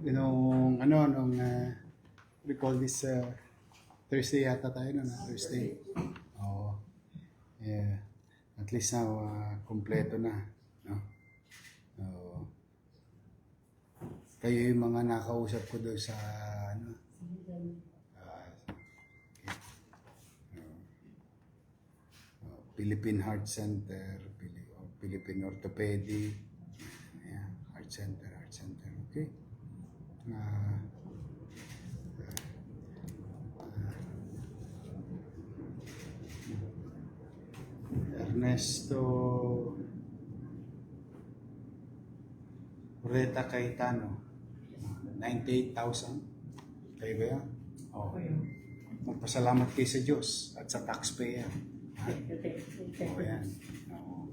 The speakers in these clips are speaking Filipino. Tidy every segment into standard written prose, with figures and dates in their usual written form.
Nung ano, we call this Thursday yata tayo, no? Thursday. Oo. Yeah. At least now, kompleto na. No? Kayo yung mga nakausap ko doon sa ano, Philippine Heart Center, Philippine Orthopedic, yeah, Heart Center, okay? Ernesto Ureta Cayetano, 98,000. Kayo ba yan? Oo. Magpasalamat kayo sa Diyos at sa taxpayer. Oo, yan. Oo.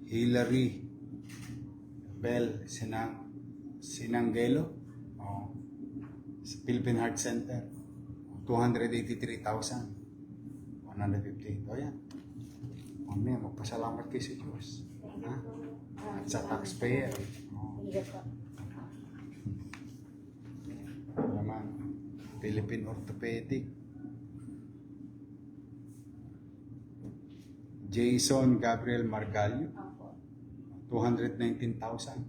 Hillary Bell Sinanggelo, sa Philippine Heart Center, 283,150. O yan. Mamaya, magpasalamat kayo sa Diyos. Ha? At sa taxpayer. Naman, Philippine Orthopedic. Jason Gabriel Margallo, 219,000.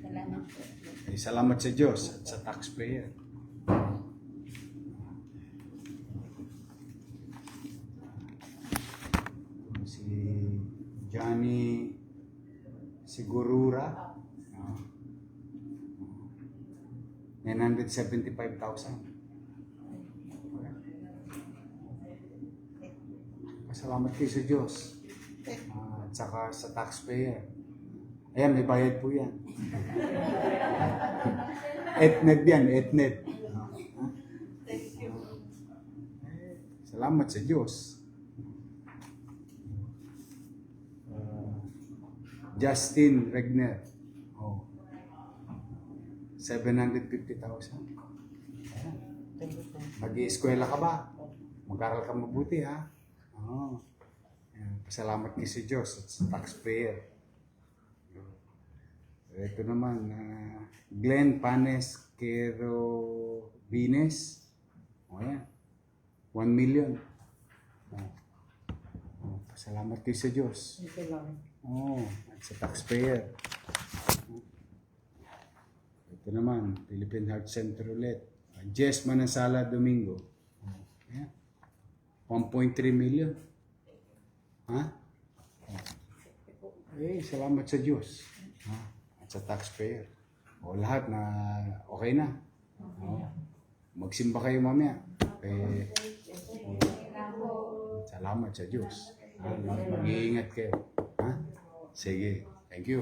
Salamat po. Salamat sa Diyos at sa taxpayer. Si Johnny Sigurura, 975,000. Salamat kayo sa Diyos at saka sa taxpayer. Ayan, may bayad po yan. Etned yan, etned. Salamat sa Diyos. Justin Regner, 750,000. Mag-i-eskwela ka ba? Mag-aral ka mabuti, ha? Pasalamat kayo sa Diyos at sa taxpayer. Ito naman, Glenn Panes Quero Bines. Yan. 1 million. Pasalamat kayo sa Diyos. At sa taxpayer. Ito naman, Philippine Heart Center ulit. Jess Manansala Domingo. Yan. 1.3 million. Ha? Salamat sa Diyos. At sa taxpayer. Lahat na okay na. Magsimba kayo mamaya. Salamat sa Diyos. Mag-iingat kayo. Ha? Sige. Thank you.